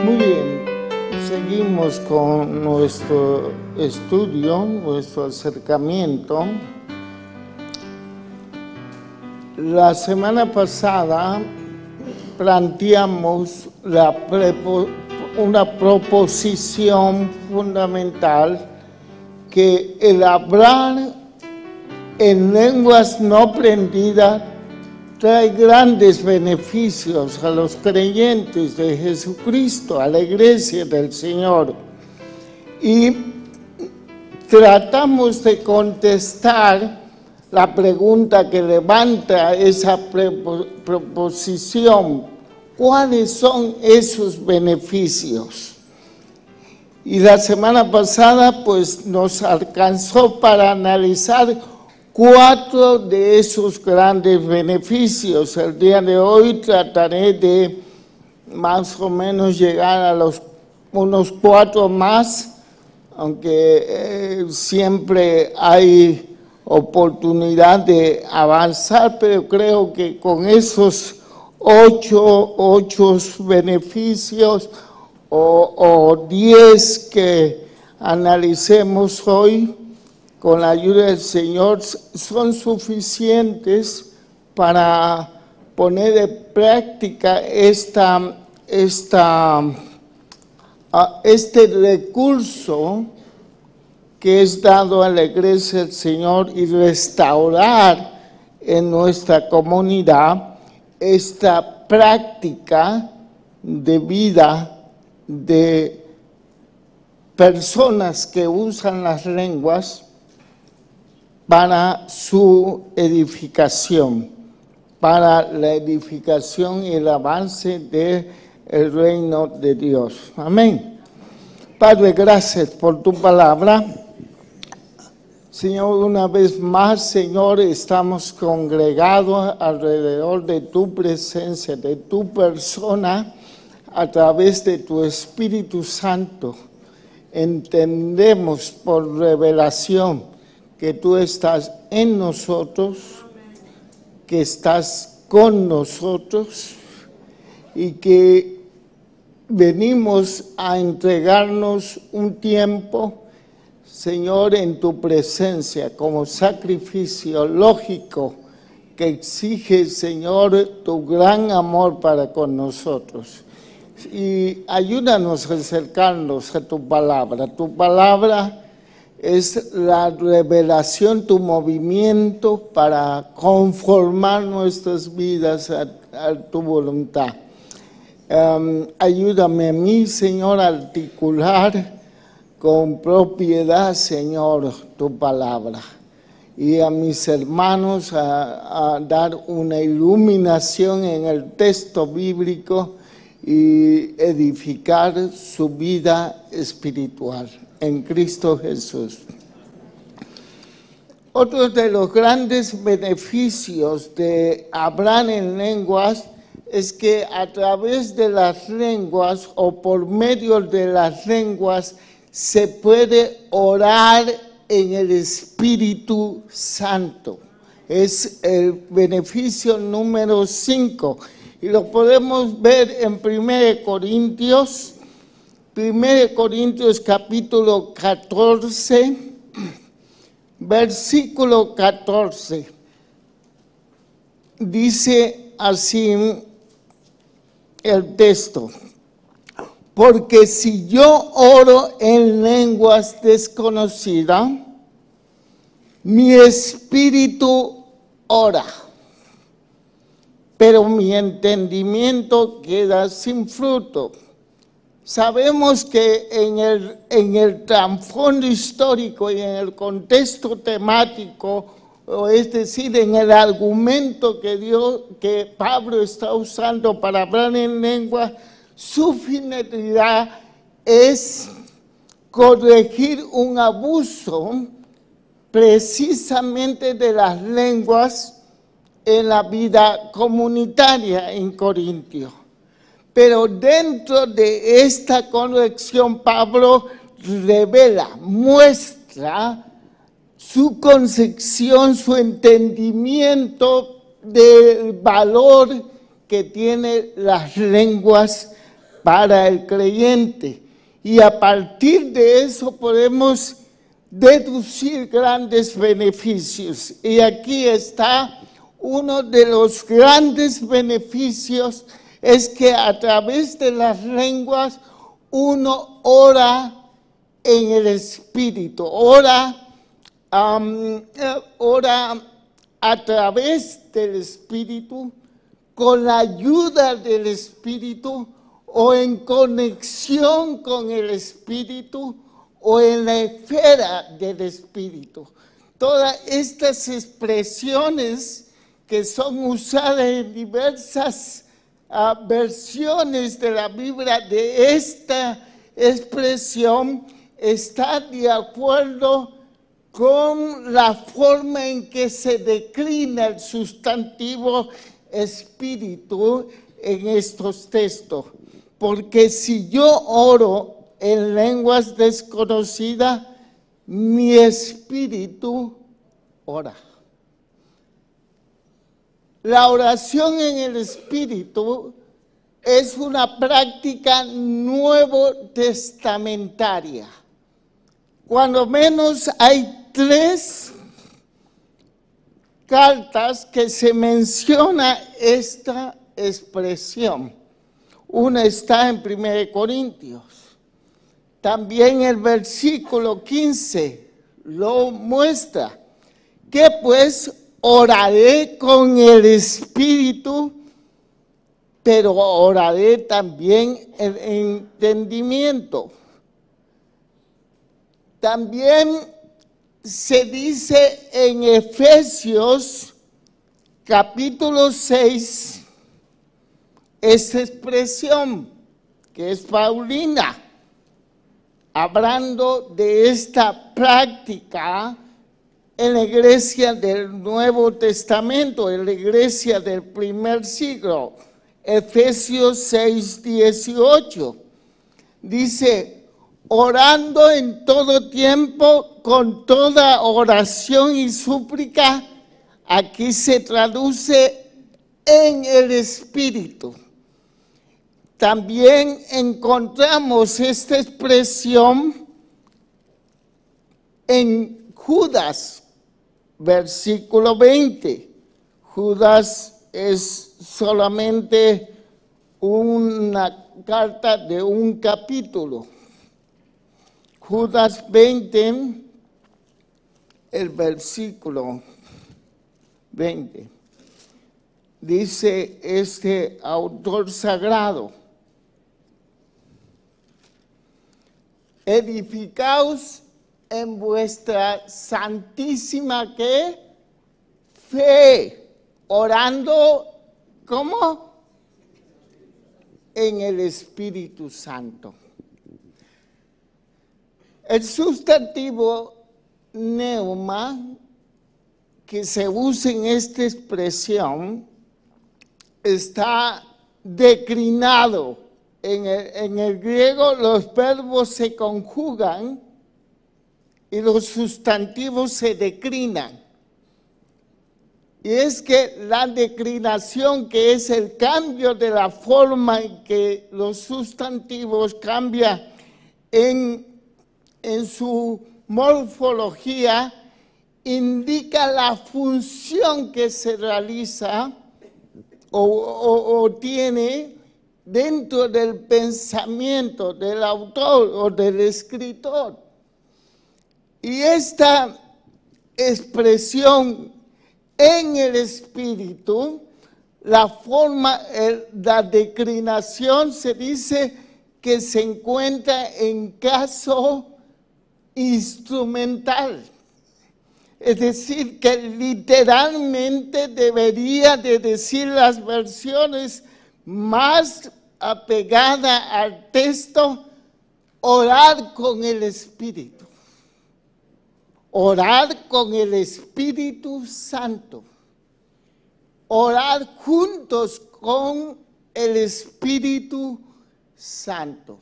Muy bien, seguimos con nuestro estudio, nuestro acercamiento. La semana pasada planteamos una proposición fundamental, que el hablar en lenguas no aprendidas trae grandes beneficios a los creyentes de Jesucristo, a la iglesia del Señor. Y tratamos de contestar la pregunta que levanta esa proposición: ¿cuáles son esos beneficios? Y la semana pasada pues nos alcanzó para analizar 4 de esos grandes beneficios. El día de hoy trataré de más o menos llegar a unos 4 más, aunque siempre hay oportunidad de avanzar, pero creo que con esos 8 beneficios o 10 que analicemos hoy, con la ayuda del Señor, son suficientes para poner en práctica este recurso que es dado a la iglesia del Señor, y restaurar en nuestra comunidad esta práctica de vida de personas que usan las lenguas para su edificación, para la edificación y el avance del reino de Dios. Amén. Padre, gracias por tu palabra. Señor, una vez más, Señor, estamos congregados alrededor de tu presencia, de tu persona, a través de tu Espíritu Santo. Entendemos por revelación que tú estás en nosotros, que estás con nosotros, y que venimos a entregarnos un tiempo, Señor, en tu presencia, como sacrificio lógico que exige, Señor, tu gran amor para con nosotros. Y ayúdanos a acercarnos a tu palabra. Tu palabra es la revelación, tu movimiento para conformar nuestras vidas a tu voluntad. Ayúdame a mí, Señor, a articular con propiedad, Señor, tu palabra. Y a mis hermanos a dar una iluminación en el texto bíblico y edificar su vida espiritual en Cristo Jesús. Otro de los grandes beneficios de hablar en lenguas es que a través de las lenguas o por medio de las lenguas se puede orar en el Espíritu Santo. Es el beneficio número 5. Y lo podemos ver en 1 Corintios capítulo 14, versículo 14. Dice así el texto: porque si yo oro en lenguas desconocidas, mi espíritu ora, pero mi entendimiento queda sin fruto. Sabemos que en el trasfondo histórico y en el contexto temático, o es decir, en el argumento que Pablo está usando para hablar en lengua, su finalidad es corregir un abuso precisamente de las lenguas en la vida comunitaria en Corintio. Pero dentro de esta corrección, Pablo revela, muestra su concepción, su entendimiento del valor que tienen las lenguas para el creyente. Y a partir de eso podemos deducir grandes beneficios. Y aquí está uno de los grandes beneficios, es que a través de las lenguas uno ora en el Espíritu, ora a través del Espíritu, con la ayuda del Espíritu, o en conexión con el Espíritu, o en la esfera del Espíritu. Todas estas expresiones que son usadas en diversas versiones de la Biblia, de esta expresión, está de acuerdo con la forma en que se declina el sustantivo espíritu en estos textos. Porque si yo oro en lenguas desconocidas, mi espíritu ora. La oración en el espíritu es una práctica nuevo testamentaria. Cuando menos hay 3 cartas que se menciona esta expresión. Una está en 1 Corintios. También el versículo 15 lo muestra. Que pues oraré con el Espíritu, pero oraré también en entendimiento. También se dice en Efesios capítulo 6, esta expresión que es paulina, hablando de esta práctica en la iglesia del Nuevo Testamento, en la iglesia del primer siglo. Efesios 6, 18, dice: orando en todo tiempo, con toda oración y súplica. Aquí se traduce en el Espíritu. También encontramos esta expresión en Judas, versículo 20. Judas es solamente una carta de un capítulo. Judas 20, el versículo 20. Dice este autor sagrado: edificaos en vuestra santísima ¿qué? Fe, orando, ¿cómo? En el Espíritu Santo. El sustantivo neuma que se usa en esta expresión está declinado. En el griego los verbos se conjugan y los sustantivos se declinan. Y es que la declinación, que es el cambio de la forma en que los sustantivos cambian en su morfología, indica la función que se realiza o tiene dentro del pensamiento del autor o del escritor. Y esta expresión en el espíritu, la forma, la declinación se dice que se encuentra en caso instrumental. Es decir, que literalmente debería de decir las versiones más apegadas al texto: orar con el Espíritu. Orar con el Espíritu Santo. Orar juntos con el Espíritu Santo.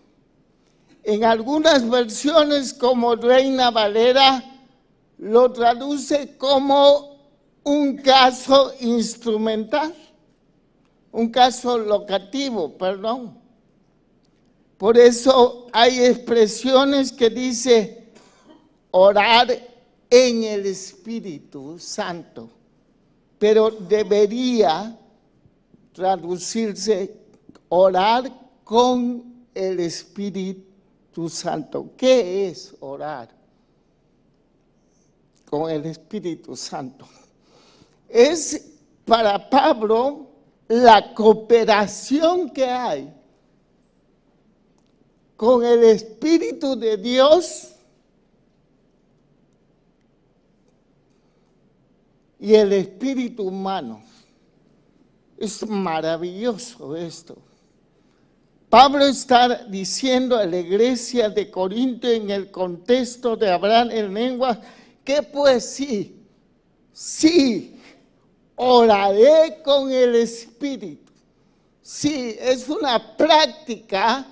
En algunas versiones, como Reina Valera, lo traduce como un caso instrumental, un caso locativo, perdón. Por eso hay expresiones que dice orar en el Espíritu Santo, pero debería traducirse orar con el Espíritu Santo. ¿Qué es orar con el Espíritu Santo? Es para Pablo la cooperación que hay con el Espíritu de Dios y el espíritu humano. Es maravilloso esto. Pablo está diciendo a la iglesia de Corinto en el contexto de hablar en lenguas que pues sí, oraré con el espíritu. Sí, es una práctica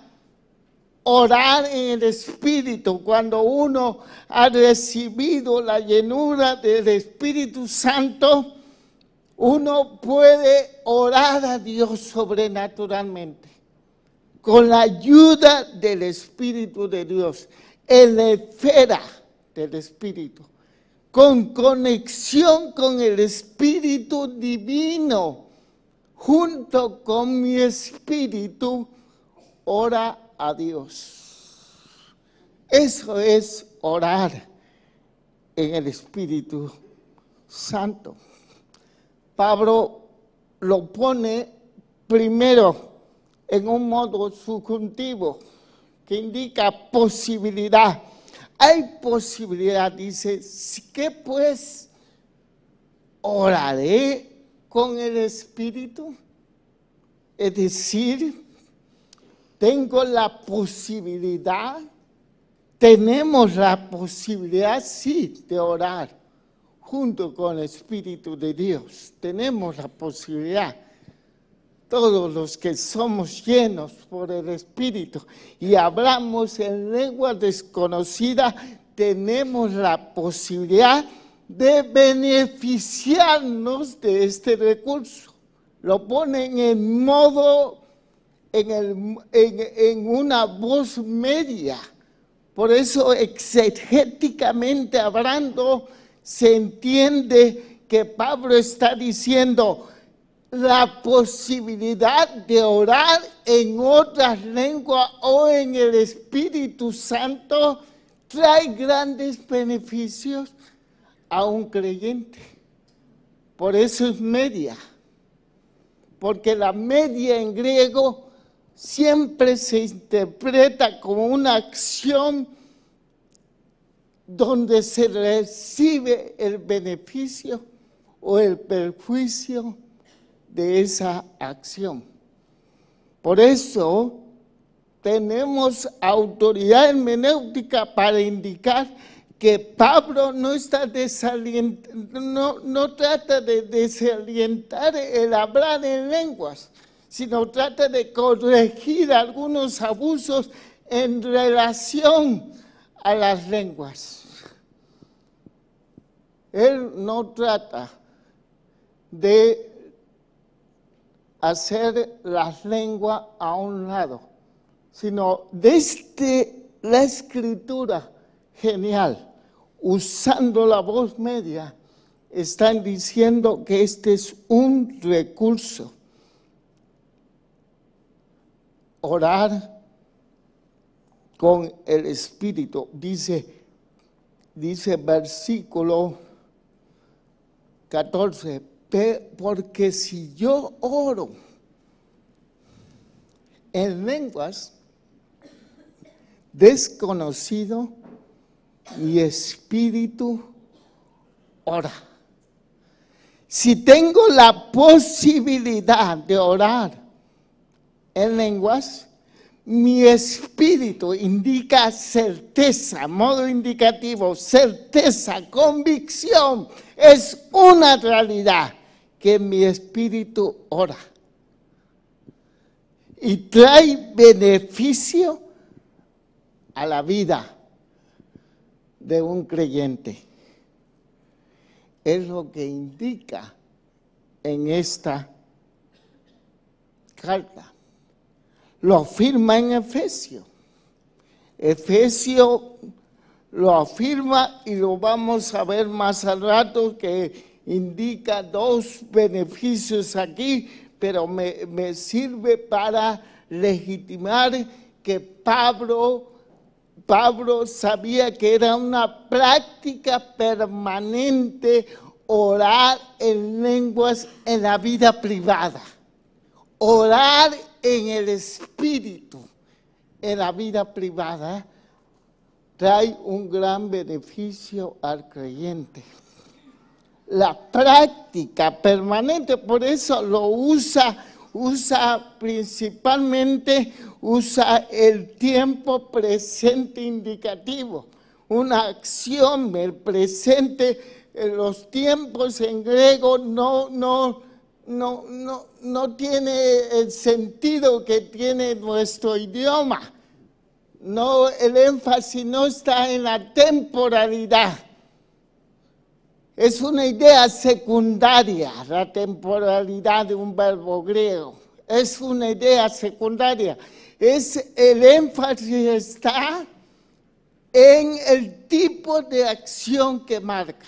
orar en el Espíritu. Cuando uno ha recibido la llenura del Espíritu Santo, uno puede orar a Dios sobrenaturalmente, con la ayuda del Espíritu de Dios, en la esfera del Espíritu, con conexión con el Espíritu Divino, junto con mi espíritu, ora a Dios. Eso es orar en el Espíritu Santo. Pablo lo pone primero en un modo subjuntivo que indica posibilidad. Hay posibilidad, dice, ¿qué pues oraré con el Espíritu? Es decir, tengo la posibilidad, tenemos la posibilidad, sí, de orar junto con el Espíritu de Dios. Tenemos la posibilidad. Todos los que somos llenos por el Espíritu y hablamos en lengua desconocida, tenemos la posibilidad de beneficiarnos de este recurso. Lo ponen en modo, en una voz media. Por eso, exegéticamente hablando, se entiende que Pablo está diciendo la posibilidad de orar en otras lenguas o en el Espíritu Santo trae grandes beneficios a un creyente. Por eso es media, porque la media en griego siempre se interpreta como una acción donde se recibe el beneficio o el perjuicio de esa acción. Por eso tenemos autoridad hermenéutica para indicar que Pablo no está no trata de desalientar el hablar en lenguas, sino trata de corregir algunos abusos en relación a las lenguas. Él no trata de hacer las lenguas a un lado, sino desde la escritura genial, usando la voz media, están diciendo que este es un recurso. Orar con el Espíritu, dice versículo 14, porque si yo oro en lenguas desconocido, mi espíritu ora. Si tengo la posibilidad de orar en lenguas, mi espíritu indica certeza, modo indicativo, certeza, convicción. Es una realidad que mi espíritu ora. Y trae beneficio a la vida de un creyente. Es lo que indica en esta carta. lo afirma en Efesios. Efesios lo afirma y lo vamos a ver más al rato, que indica dos beneficios aquí, pero me sirve para legitimar que Pablo sabía que era una práctica permanente orar en lenguas en la vida privada, orar en el Espíritu en la vida privada trae un gran beneficio al creyente. La práctica permanente, por eso lo usa principalmente, usa el tiempo presente indicativo, una acción, el presente, los tiempos en griego no tiene el sentido que tiene nuestro idioma. No, el énfasis no está en la temporalidad. Es una idea secundaria, la temporalidad de un verbo griego. Es una idea secundaria. El énfasis está en el tipo de acción que marca.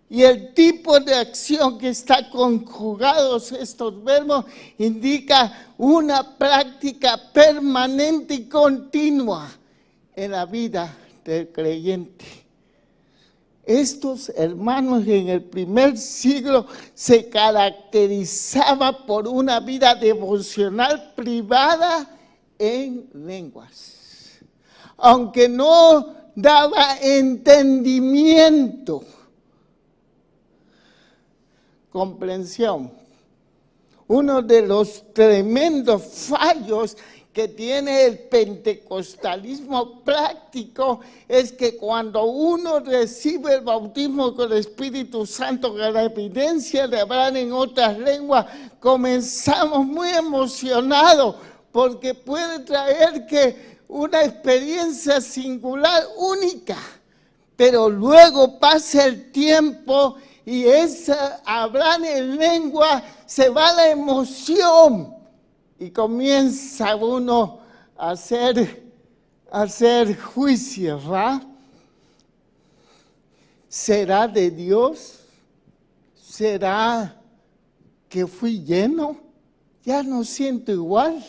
Y el tipo de acción que está conjugados estos verbos indica una práctica permanente y continua en la vida del creyente. Estos hermanos en el primer siglo se caracterizaban por una vida devocional privada en lenguas. Aunque no daba entendimiento, comprensión. Uno de los tremendos fallos que tiene el pentecostalismo práctico es que cuando uno recibe el bautismo con el Espíritu Santo, con la evidencia de hablar en otras lenguas, comenzamos muy emocionados porque puede traer que una experiencia singular, única, pero luego pasa el tiempo y esa hablar en lengua se va la emoción y comienza uno a hacer juicios, ¿va? ¿Será de Dios? ¿Será que fui lleno? Ya no siento igual,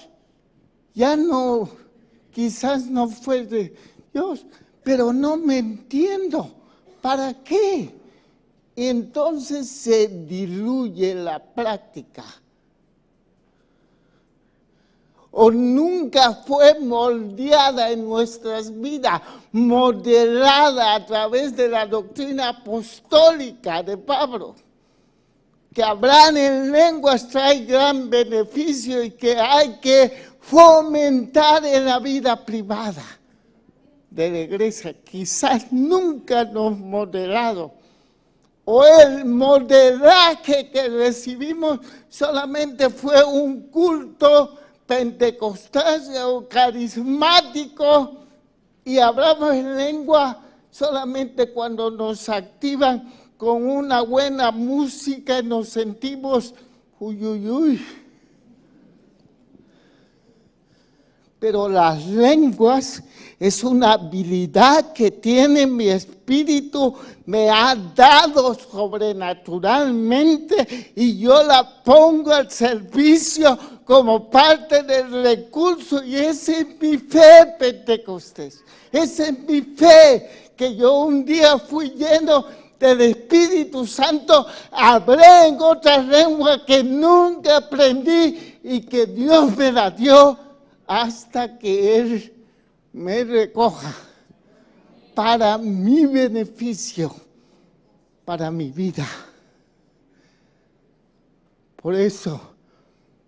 ya no, quizás no fue de Dios, pero no me entiendo. ¿Para qué? Entonces se diluye la práctica. O nunca fue moldeada en nuestras vidas, modelada a través de la doctrina apostólica de Pablo. Que hablar en lenguas trae gran beneficio y que hay que fomentar en la vida privada de la iglesia. Quizás nunca nos modelado. O el modelaje que recibimos solamente fue un culto pentecostal o carismático y hablamos en lengua solamente cuando nos activan con una buena música y nos sentimos uy, uy, uy. Pero las lenguas es una habilidad que tiene mi espíritu, me ha dado sobrenaturalmente y yo la pongo al servicio como parte del recurso y esa es mi fe, Pentecostés. Esa es mi fe, que yo un día fui lleno del Espíritu Santo, hablé en otras lenguas que nunca aprendí y que Dios me la dio hasta que Él me recoja para mi beneficio, para mi vida. Por eso,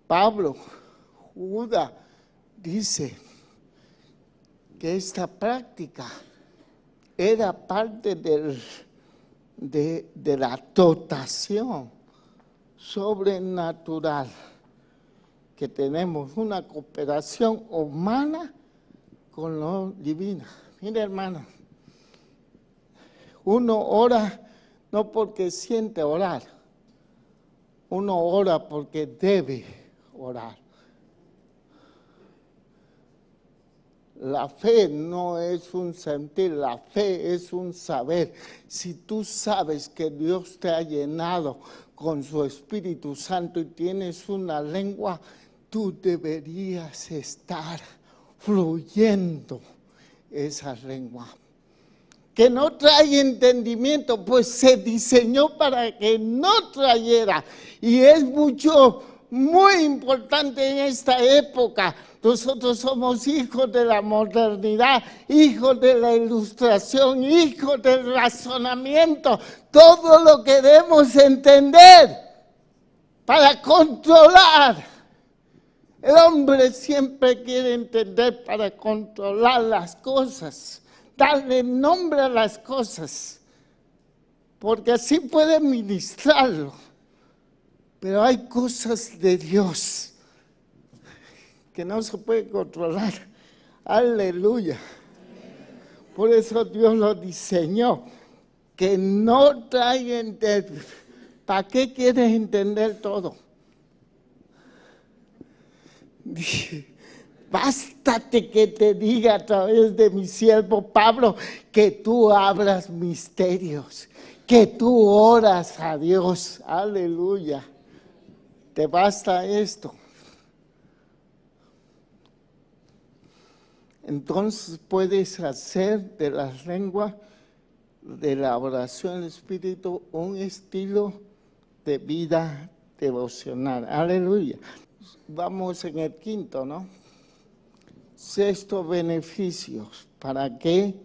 Pablo, Judas, dice que esta práctica era parte de la dotación sobrenatural que tenemos, una cooperación humana con lo divino. Mira, hermano, uno ora no porque siente orar, uno ora porque debe orar. La fe no es un sentir, la fe es un saber. Si tú sabes que Dios te ha llenado con su Espíritu Santo y tienes una lengua, tú deberías estar fluyendo esa lengua. Que no trae entendimiento, pues se diseñó para que no trayera. Y es muy importante en esta época. Nosotros somos hijos de la modernidad, hijos de la ilustración, hijos del razonamiento. Todo lo queremos entender para controlar. El hombre siempre quiere entender para controlar las cosas, darle nombre a las cosas, porque así puede ministrarlo. Pero hay cosas de Dios que no se puede controlar. Aleluya. Por eso Dios lo diseñó, que no trae entender. ¿Para qué quieres entender todo? Bástate que te diga a través de mi siervo Pablo que tú abras misterios, que tú oras a Dios. Aleluya. ¿Te basta esto? Entonces puedes hacer de las lenguas, de la oración del Espíritu, un estilo de vida devocional. Aleluya. Vamos en el quinto, ¿no? Sexto, beneficios. ¿Para qué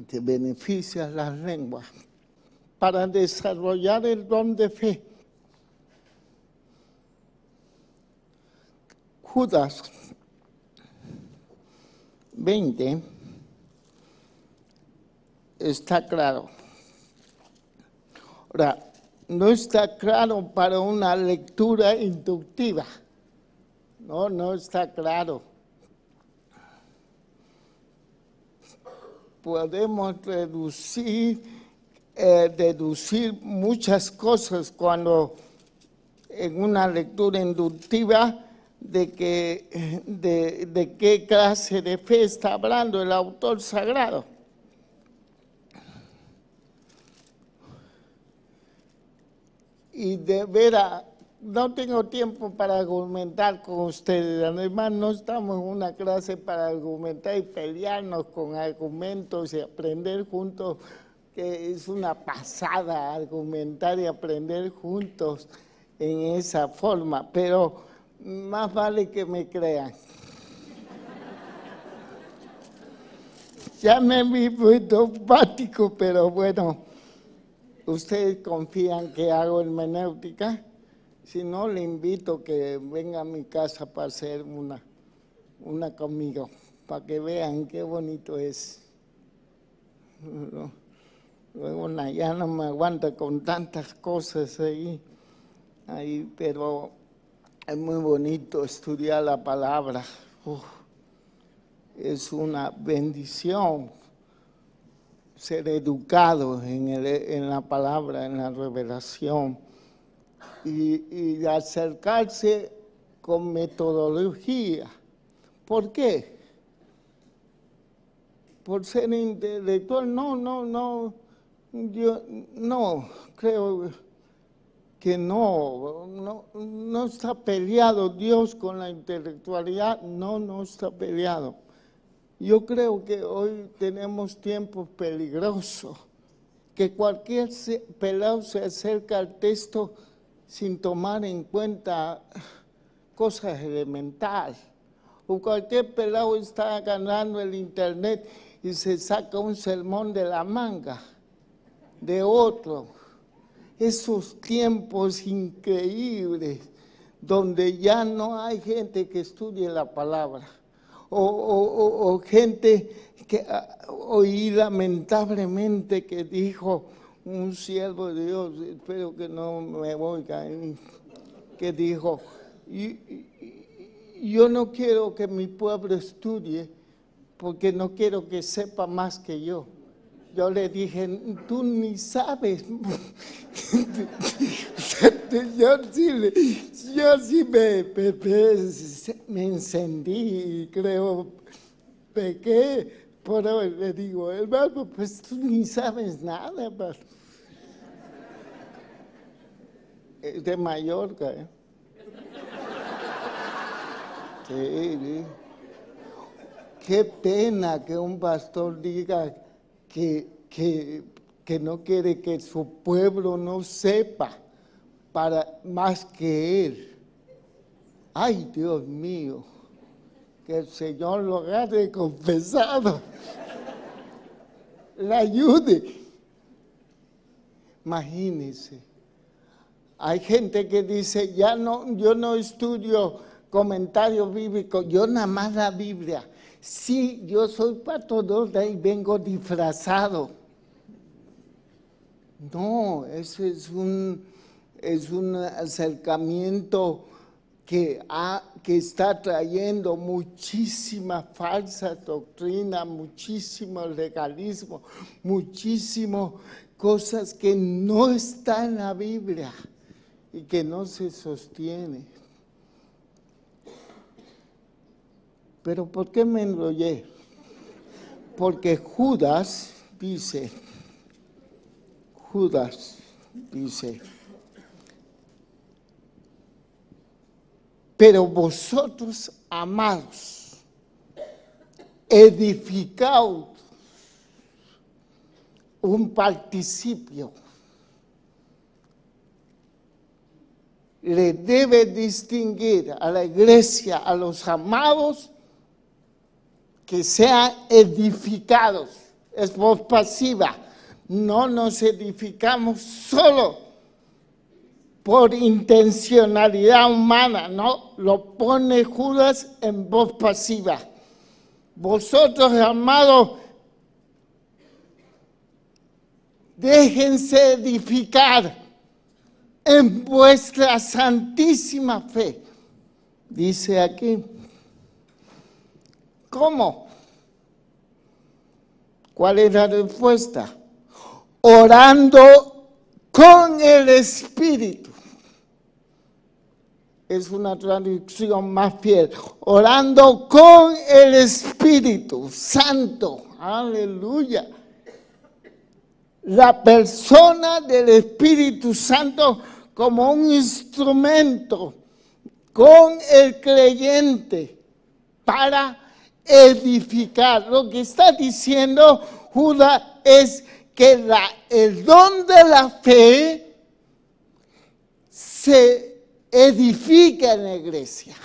te benefician las lenguas? Para desarrollar el don de fe. Judas 20 está claro. Ahora, no está claro para una lectura inductiva. No está claro. Podemos deducir muchas cosas cuando en una lectura inductiva de qué clase de fe está hablando el autor sagrado. Y de veras, no tengo tiempo para argumentar con ustedes. Además, no estamos en una clase para argumentar y pelearnos con argumentos y aprender juntos, que es una pasada argumentar y aprender juntos en esa forma. Pero más vale que me crean. Ya me vi muy dogmático, pero bueno, ustedes confían que hago hermenéutica. Si no, le invito a que venga a mi casa para hacer una conmigo, para que vean qué bonito es. Luego ya no me aguanta con tantas cosas ahí, pero es muy bonito estudiar la palabra. Es una bendición ser educado en la palabra, en la revelación. Y acercarse con metodología. ¿Por qué? Por ser intelectual. No. Yo no creo que no está peleado Dios con la intelectualidad. No está peleado. Yo creo que hoy tenemos tiempos peligrosos, que cualquier pelado se acerca al texto sin tomar en cuenta cosas elementales. O cualquier pelado está ganando el internet y se saca un sermón de la manga de otro. Esos tiempos increíbles donde ya no hay gente que estudie la palabra. O gente que oí lamentablemente que dijo un siervo de Dios, espero que no me oiga, que dijo, yo no quiero que mi pueblo estudie porque no quiero que sepa más que yo. Yo le dije, tú ni sabes. Yo sí me encendí y creo pequé, pero le digo, hermano, pues tú ni sabes nada, hermano. Es de Mallorca, ¿eh? Sí, sí. Qué pena que un pastor diga que no quiere que su pueblo no sepa más que él. Ay, Dios mío, que el Señor lo agarre confesado, le ayude. Imagínense, hay gente que dice, ya no, yo no estudio comentarios bíblicos, yo nada más la Biblia. Sí, yo soy pastor y vengo disfrazado. No, eso es un acercamiento que está trayendo muchísima falsa doctrina, muchísimo legalismo, muchísimas cosas que no están en la Biblia y que no se sostiene. Pero ¿por qué me enrollé? Porque Judas dice, pero vosotros, amados, edificaos, un participio, le debe distinguir a la iglesia, a los amados, que sean edificados. Es voz pasiva. No nos edificamos solo por intencionalidad humana, no, lo pone Judas en voz pasiva. Vosotros, amados, déjense edificar en vuestra santísima fe. Dice aquí, ¿cómo? ¿Cuál es la respuesta? Orando con el Espíritu. Es una traducción más fiel. Orando con el Espíritu Santo. Aleluya. La persona del Espíritu Santo como un instrumento con el creyente para edificar. Lo que está diciendo Judas es que el don de la fe se edifica en la iglesia.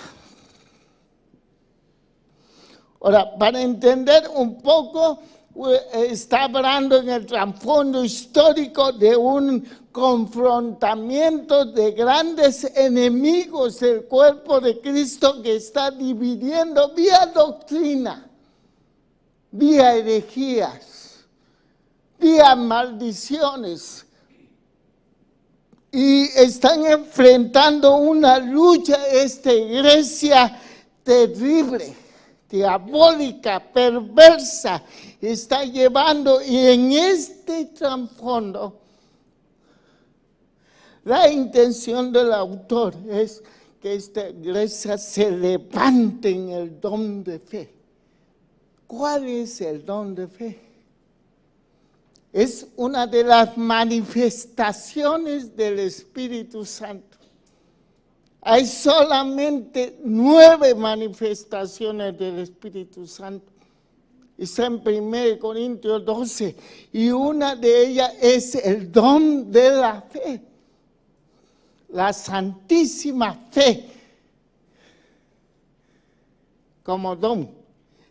Ahora, para entender un poco, está hablando en el trasfondo histórico de un confrontamiento de grandes enemigos del cuerpo de Cristo que está dividiendo vía doctrina, vía herejías, vía maldiciones. Y están enfrentando una lucha, esta iglesia terrible, diabólica, perversa, está llevando, y en este trasfondo, la intención del autor es que esta iglesia se levante en el don de fe. ¿Cuál es el don de fe? Es una de las manifestaciones del Espíritu Santo. Hay solamente 9 manifestaciones del Espíritu Santo. Está en 1 Corintios 12. Y una de ellas es el don de la fe. La santísima fe como don.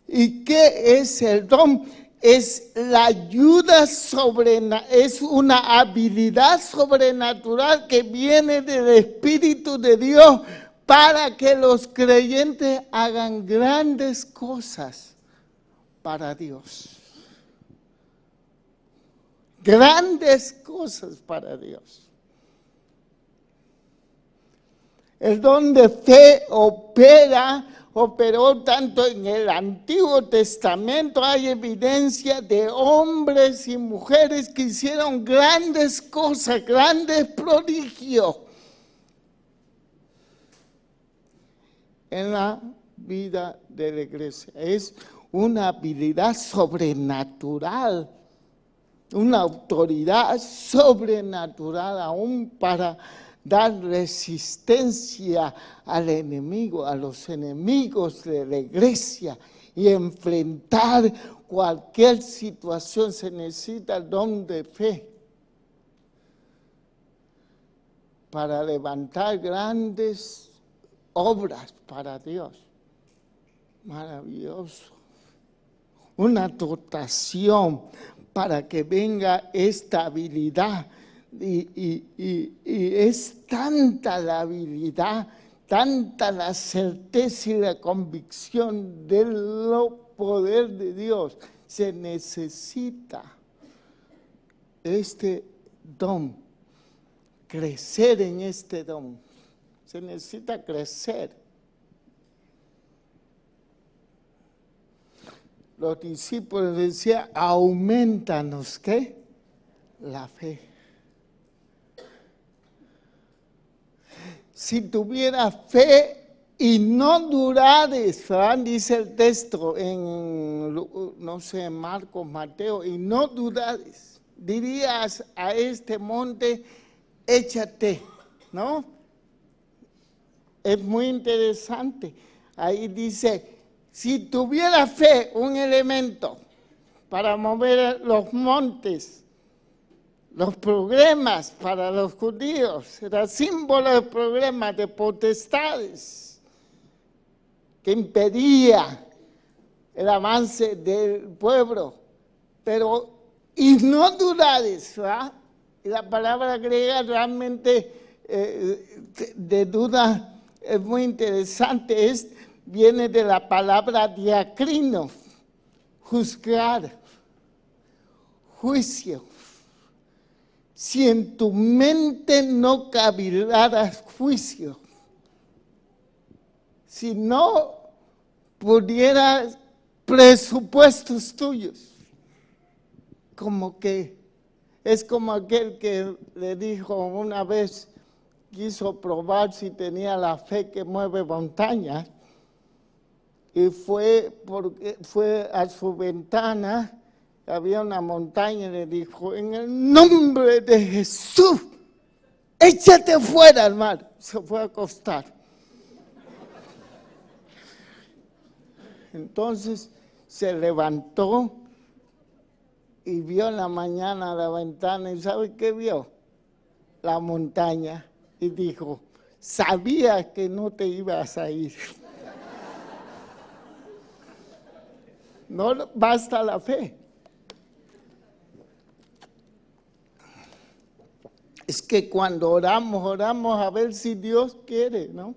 ¿Y qué es el don? Es la ayuda es una habilidad sobrenatural que viene del Espíritu de Dios para que los creyentes hagan grandes cosas para Dios. Grandes cosas para Dios. El don de fe operó tanto en el Antiguo Testamento. Hay evidencia de hombres y mujeres que hicieron grandes cosas, grandes prodigios en la vida de la iglesia. Es una habilidad sobrenatural, una autoridad sobrenatural aún para dar resistencia al enemigo, a los enemigos de la iglesia y enfrentar cualquier situación. Se necesita el don de fe para levantar grandes obras para Dios. Maravilloso. Una dotación para que venga esta habilidad. Y es tanta la habilidad, tanta la certeza y la convicción del poder de Dios. Se necesita este don, crecer en este don. Se necesita crecer. Los discípulos decían, aumentanos, ¿qué? La fe. Si tuviera fe y no durares, dice el texto en, no sé, Marcos, Mateo, y no durares, dirías a este monte, échate, ¿no? Es muy interesante. Ahí dice, si tuviera fe, un elemento para mover los montes, los problemas para los judíos, era símbolo de problemas, de potestades, que impedía el avance del pueblo. Pero, y no dudares, ¿verdad? Y la palabra griega realmente de duda es muy interesante, viene de la palabra diacrino, juzgar, juicio. Si en tu mente no cavilara juicio, si no pudieras presupuestos tuyos, como que es como aquel que le dijo una vez, quiso probar si tenía la fe que mueve montañas, y fue a su ventana, había una montaña y le dijo, en el nombre de Jesús, échate fuera al mar. Se fue a acostar. Entonces se levantó y vio en la mañana la ventana y ¿sabe qué vio? La montaña. Y dijo, sabía que no te ibas a ir. No basta la fe. Es que cuando oramos a ver si Dios quiere, ¿no?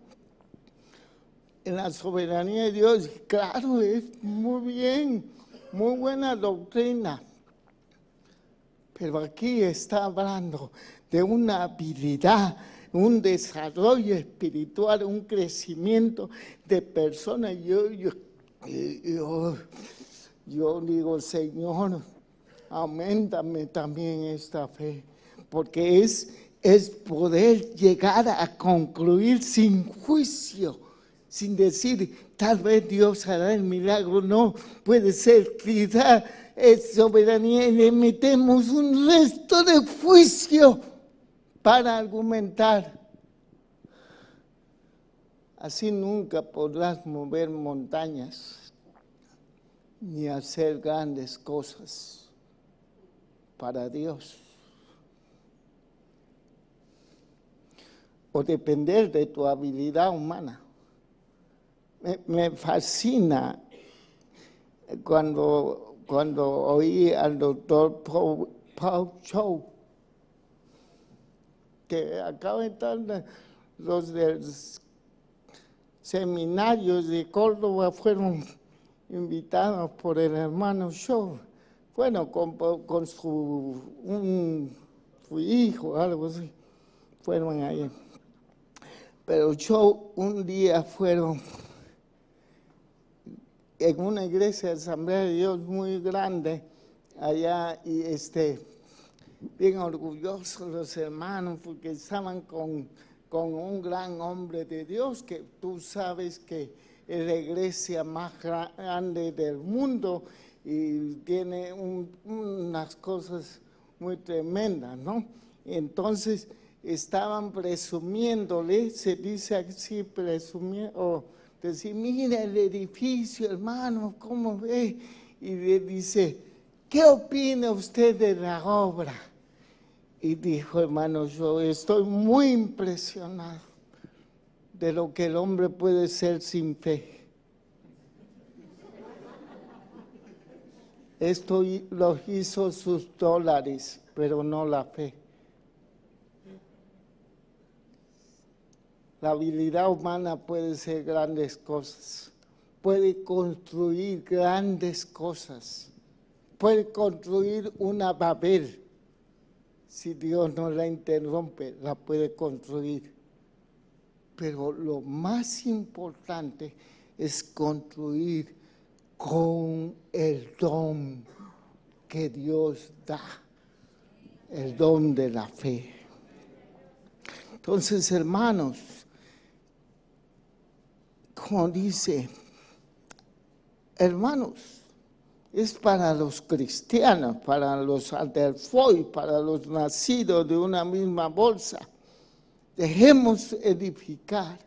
En la soberanía de Dios, claro, es muy bien, muy buena doctrina. Pero aquí está hablando de una habilidad, un desarrollo espiritual, un crecimiento de personas. Yo digo, Señor, auméntame también esta fe. Porque es poder llegar a concluir sin juicio, sin decir, tal vez Dios hará el milagro. No, puede ser, quizá es soberanía y le metemos un resto de juicio para argumentar. Así nunca podrás mover montañas ni hacer grandes cosas para Dios. O depender de tu habilidad humana. Me fascina cuando oí al doctor Paul Chow, que acaba de estar, los del seminarios de Córdoba fueron invitados por el hermano Chow. Bueno, con su hijo, algo así, fueron ahí. Pero yo un día fueron en una iglesia de Asamblea de Dios muy grande allá y bien orgullosos los hermanos porque estaban con un gran hombre de Dios que tú sabes que es la iglesia más grande del mundo y tiene unas cosas muy tremendas, ¿no? Entonces estaban presumiéndole, se dice así, presumiendo, decir, mira el edificio, hermano, ¿cómo ve? Y le dice, ¿qué opina usted de la obra? Y dijo, hermano, yo estoy muy impresionado de lo que el hombre puede ser sin fe. Esto lo hizo sus dólares, pero no la fe. La habilidad humana puede ser grandes cosas, puede construir grandes cosas, puede construir una Babel. Si Dios no la interrumpe, la puede construir. Pero lo más importante es construir con el don que Dios da, el don de la fe. Entonces, hermanos, como dice, hermanos, es para los cristianos, para los adelphoi, para los nacidos de una misma bolsa. Dejemos edificar,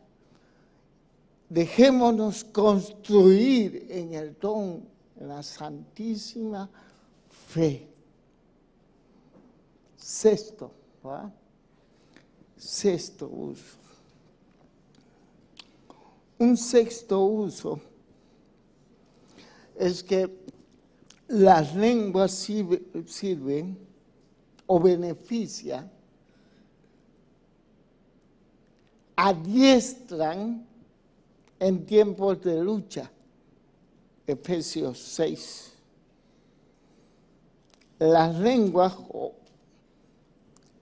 dejémonos construir en el don, en la santísima fe. Sexto, ¿va? Sexto uso. Un sexto uso es que las lenguas sirven o benefician, adiestran en tiempos de lucha. Efesios 6. Las lenguas,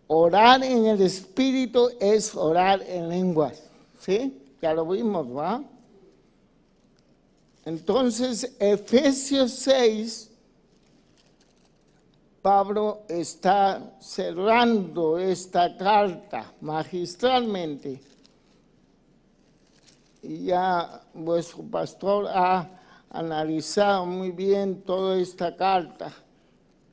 orar en el Espíritu es orar en lenguas, ¿sí? Ya lo vimos, ¿va? Entonces, Efesios 6, Pablo está cerrando esta carta magistralmente. Y ya vuestro pastor ha analizado muy bien toda esta carta.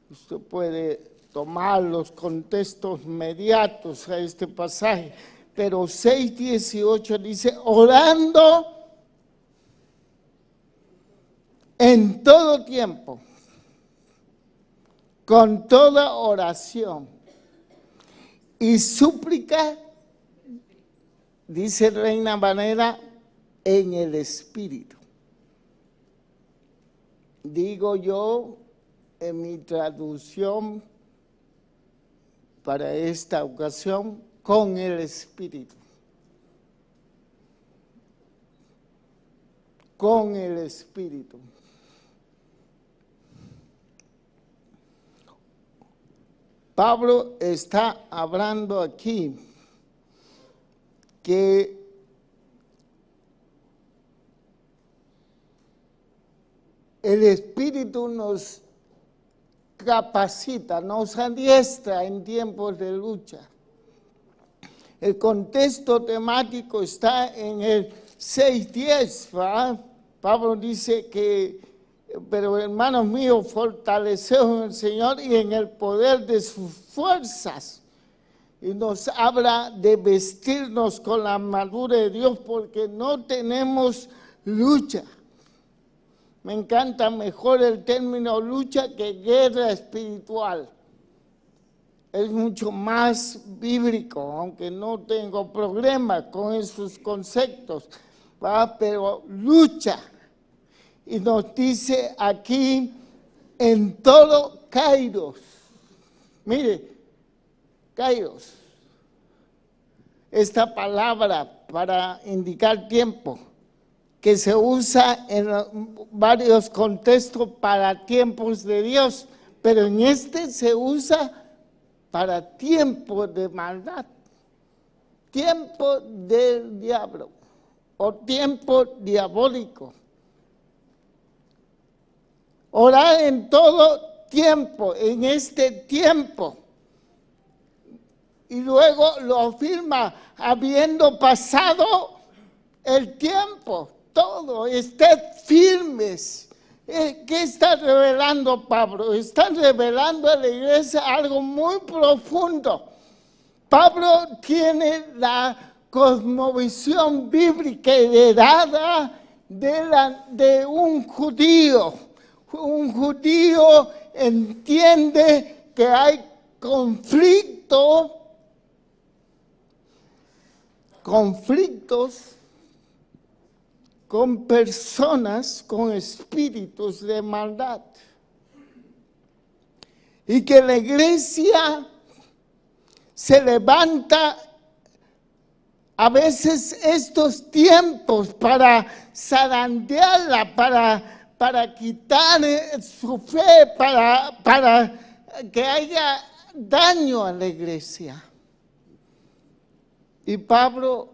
Usted puede tomar los contextos inmediatos a este pasaje. Pero 6:18 dice, orando en todo tiempo, con toda oración y súplica, dice Reina Valera, en el Espíritu. Digo yo en mi traducción para esta ocasión, con el Espíritu. Con el Espíritu. Pablo está hablando aquí que el Espíritu nos capacita, nos adiestra en tiempos de lucha. El contexto temático está en el 6:10, ¿verdad? Pablo dice que, pero hermanos míos, fortaleceos en el Señor y en el poder de sus fuerzas. Y nos habla de vestirnos con la armadura de Dios porque no tenemos lucha. Me encanta mejor el término lucha que guerra espiritual. Es mucho más bíblico, aunque no tengo problema con esos conceptos, ¿va? Pero lucha. Y nos dice aquí, en todo kairos. Mire, kairos. Esta palabra para indicar tiempo, que se usa en varios contextos para tiempos de Dios, pero en este se usa para tiempo de maldad, tiempo del diablo o tiempo diabólico. Orar en todo tiempo, en este tiempo. Y luego lo afirma, habiendo pasado el tiempo. todo, estés firmes. ¿Qué está revelando Pablo? Está revelando a la iglesia algo muy profundo. Pablo tiene la cosmovisión bíblica heredada de un judío. Un judío entiende que hay conflictos con personas con espíritus de maldad. Y que la iglesia se levanta a veces estos tiempos para zarandearla, para quitar su fe, para que haya daño a la iglesia. Y Pablo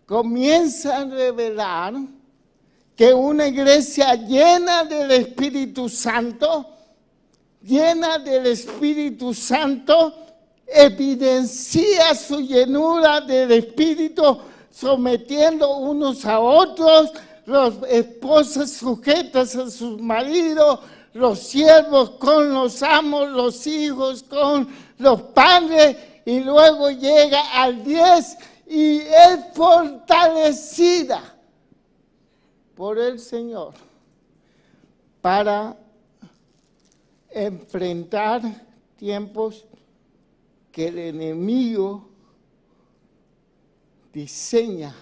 comienza a revelar que una iglesia llena del Espíritu Santo, evidencia su llenura del Espíritu, sometiendo unos a otros, las esposas sujetas a sus maridos, los siervos con los amos, los hijos con los padres, y luego llega al 10 y es fortalecida por el Señor para enfrentar tiempos que el enemigo diseña.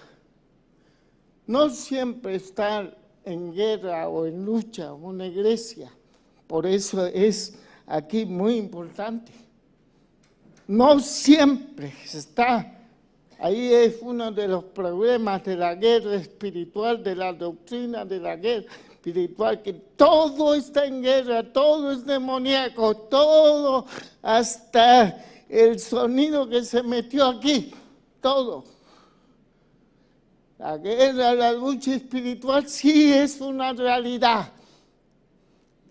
No siempre estar en guerra o en lucha una iglesia. Por eso es aquí muy importante. No siempre está. Ahí es uno de los problemas de la guerra espiritual, de la doctrina de la guerra espiritual, que todo está en guerra, todo es demoníaco, todo, hasta el sonido que se metió aquí, todo. La guerra, la lucha espiritual sí es una realidad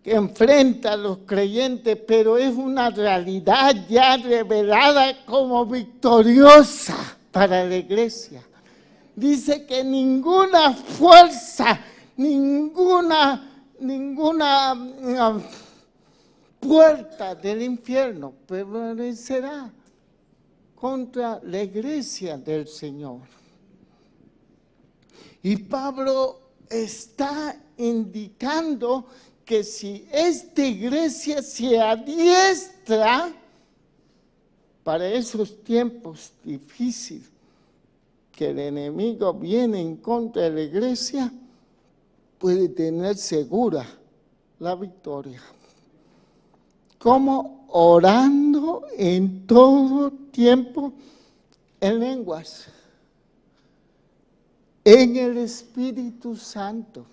que enfrenta a los creyentes, pero es una realidad ya revelada como victoriosa para la iglesia. Dice que ninguna fuerza, ninguna puerta del infierno prevalecerá contra la iglesia del Señor. Y Pablo está indicando que si esta iglesia se adiestra para esos tiempos difíciles, que el enemigo viene en contra de la iglesia, puede tener segura la victoria. Como orando en todo tiempo en lenguas, en el Espíritu Santo.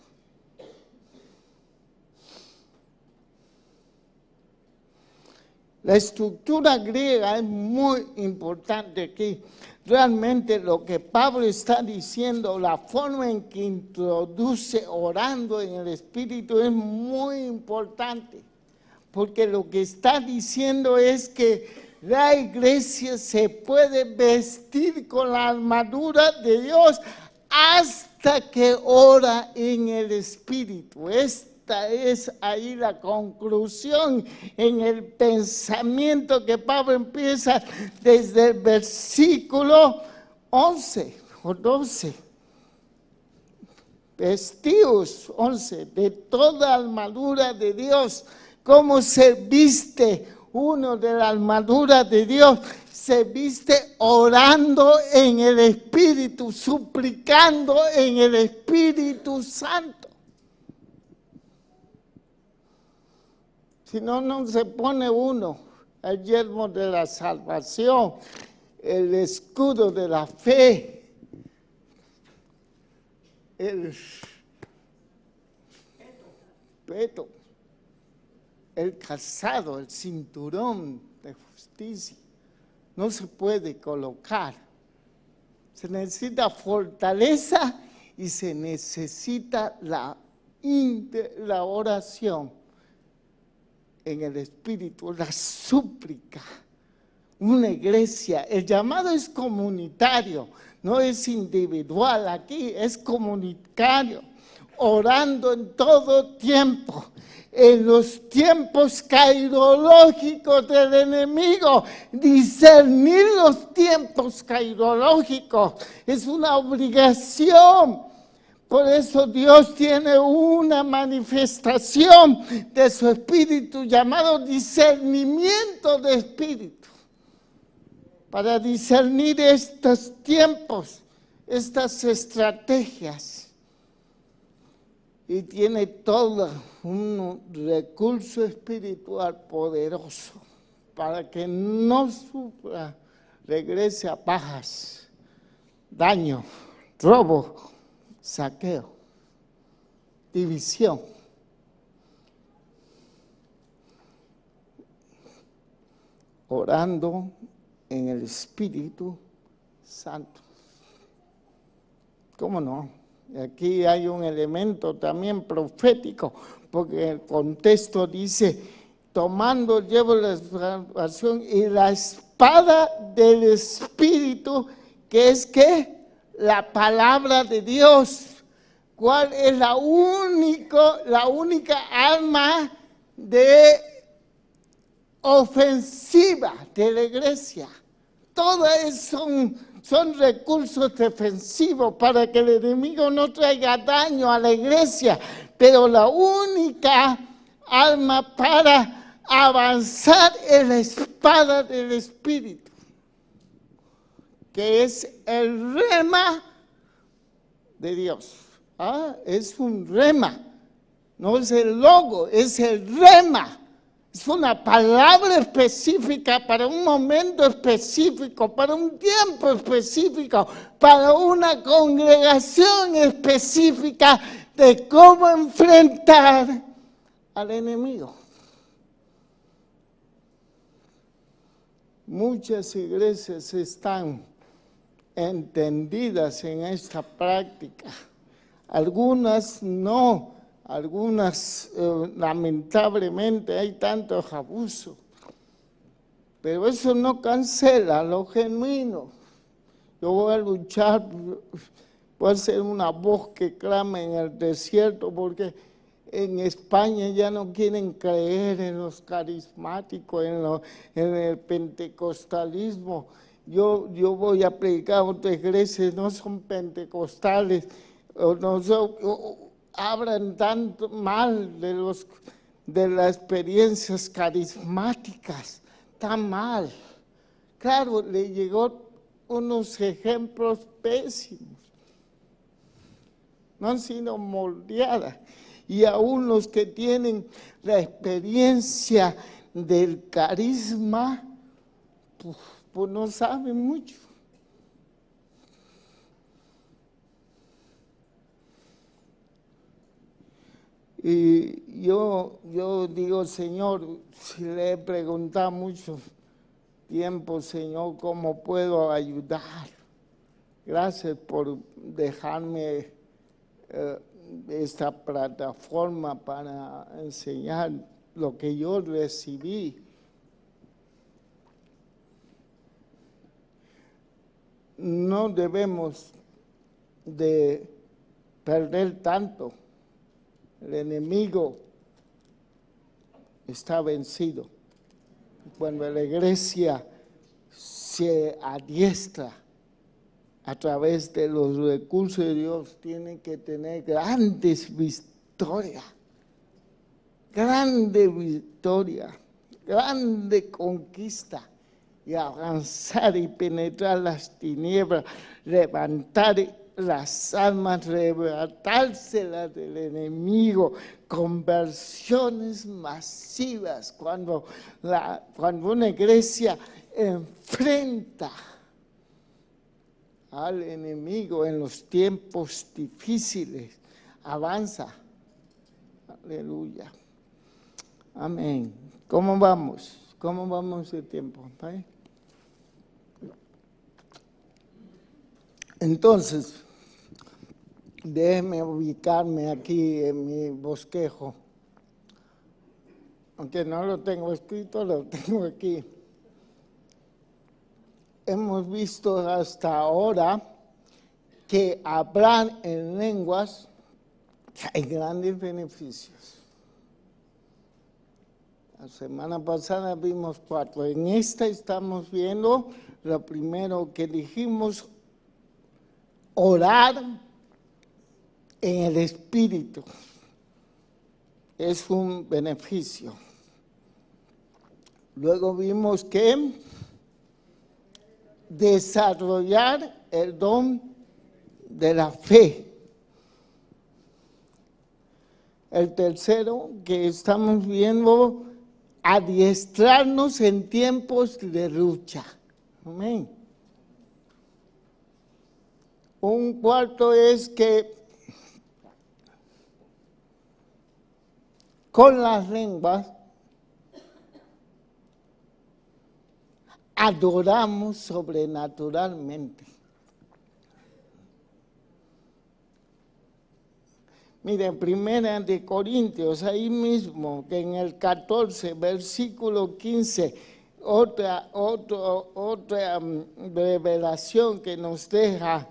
La estructura griega es muy importante aquí. Realmente lo que Pablo está diciendo, la forma en que introduce orando en el Espíritu es muy importante. Porque lo que está diciendo es que la iglesia se puede vestir con la armadura de Dios hasta que ora en el Espíritu. Esta es ahí la conclusión en el pensamiento que Pablo empieza desde el versículo 11 o 12. Vestidos, 11, de toda armadura de Dios. ¿Cómo se viste uno de la armadura de Dios? Se viste orando en el Espíritu, suplicando en el Espíritu Santo. Si no, no se pone uno el yelmo de la salvación, el escudo de la fe, el peto, el calzado, el cinturón de justicia. No se puede colocar. Se necesita fortaleza y se necesita la oración en el Espíritu, la súplica. Una iglesia, el llamado es comunitario. no es individual, aquí es comunitario, orando en todo tiempo. En los tiempos cairológicos del enemigo, discernir los tiempos cairológicos es una obligación. Por eso Dios tiene una manifestación de su espíritu llamado discernimiento de espíritu, para discernir estos tiempos, estas estrategias. Y tiene todo un recurso espiritual poderoso para que no sufra, regrese a pajas, daño, robo, saqueo, división. Orando en el Espíritu Santo. ¿Cómo no? Aquí hay un elemento también profético, porque el contexto dice, tomando llevo la salvación y la espada del Espíritu, que es ¿qué? La palabra de Dios. ¿Cuál es la única arma de ofensiva de la iglesia? Todas son recursos defensivos para que el enemigo no traiga daño a la iglesia, pero la única arma para avanzar es la espada del Espíritu, que es el rema de Dios. Es un rema, no es el logo, es el rema. Es una palabra específica para un momento específico, para un tiempo específico, para una congregación específica de cómo enfrentar al enemigo. Muchas iglesias están entendidas en esta práctica, algunas no. Algunas, lamentablemente, hay tantos abusos, pero eso no cancela lo genuino. Yo voy a luchar, voy a ser una voz que clame en el desierto, porque en España ya no quieren creer en los carismáticos, en el pentecostalismo. Yo voy a predicar a otras iglesias, no son pentecostales, no son... hablan tanto mal de las experiencias carismáticas, tan mal. Claro, le llegó unos ejemplos pésimos, no han sido moldeadas. Y aún los que tienen la experiencia del carisma, pues no saben mucho. Y yo digo, Señor, si le he preguntado mucho tiempo, Señor, ¿cómo puedo ayudar? Gracias por dejarme esta plataforma para enseñar lo que yo recibí. No debemos de perder tanto. El enemigo está vencido. Cuando la iglesia se adiestra a través de los recursos de Dios, tiene que tener grandes victorias, grande conquista, y avanzar y penetrar las tinieblas, levantar las almas, arrebatárselas del enemigo, conversiones masivas. Cuando una iglesia enfrenta al enemigo en los tiempos difíciles, avanza. Aleluya. Amén. ¿Cómo vamos? ¿Cómo vamos de tiempo? ¿Vale? Entonces, déjeme ubicarme aquí en mi bosquejo. Aunque no lo tengo escrito, lo tengo aquí. Hemos visto hasta ahora que hablar en lenguas hay grandes beneficios. La semana pasada vimos 4. En esta estamos viendo lo primero que dijimos, orar en el Espíritu. Es un beneficio. Luego vimos que desarrollar el don de la fe. El tercero que estamos viendo, adiestrarnos en tiempos de lucha. Amén. Un cuarto es que con las lenguas adoramos sobrenaturalmente. Miren, 1 de Corintios, ahí mismo, que en el 14, versículo 15, otra revelación que nos deja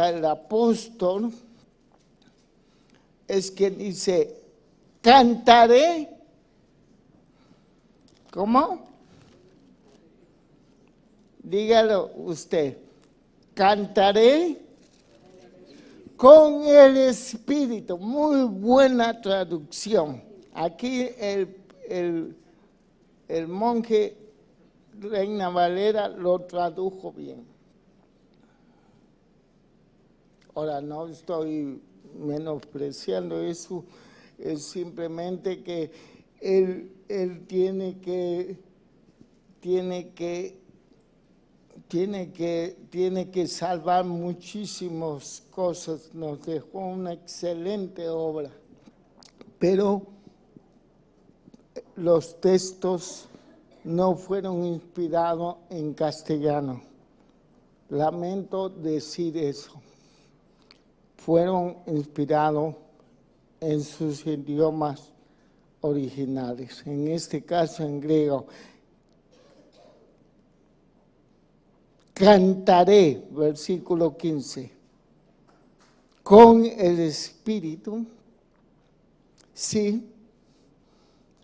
el apóstol, es que dice, cantaré, ¿cómo? Dígalo usted, cantaré con el Espíritu. Muy buena traducción. Aquí el monje Reina Valera lo tradujo bien. Ahora, no estoy menospreciando eso, es simplemente que él tiene que salvar muchísimas cosas, nos dejó una excelente obra, pero los textos no fueron inspirados en castellano. Lamento decir eso. Fueron inspirados en sus idiomas originales, en este caso en griego. Cantaré, versículo 15, con el Espíritu. Sí,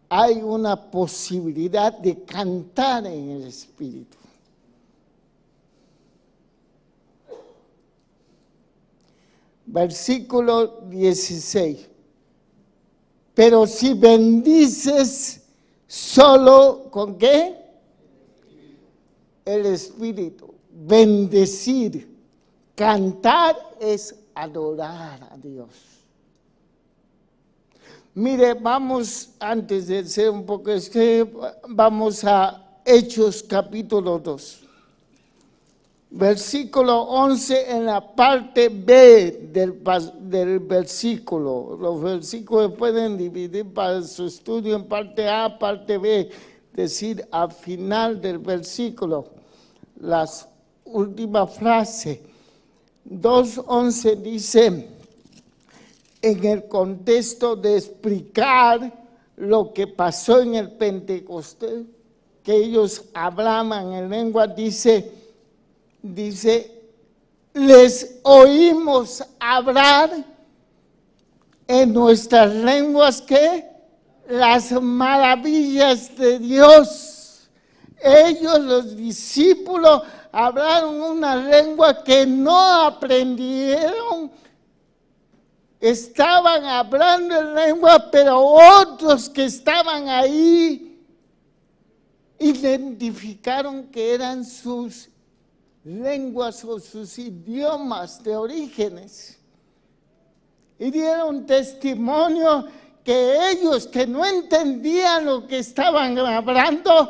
hay una posibilidad de cantar en el Espíritu. Versículo 16. Pero si bendices solo, ¿con qué? El Espíritu. Bendecir, cantar es adorar a Dios. Mire, vamos, antes de ser un poco, vamos a Hechos capítulo 2. Versículo 11 en la parte B del versículo. Los versículos pueden dividir para su estudio en parte A, parte B, decir al final del versículo. Las últimas frases. 2:11 dice, en el contexto de explicar lo que pasó en el Pentecostés, que ellos hablaban en lengua, dice, les oímos hablar en nuestras lenguas que las maravillas de Dios. Ellos, los discípulos, hablaron una lengua que no aprendieron. Estaban hablando en lengua, pero otros que estaban ahí identificaron que eran sus lenguas o sus idiomas de orígenes. Y dieron testimonio que ellos que no entendían lo que estaban hablando,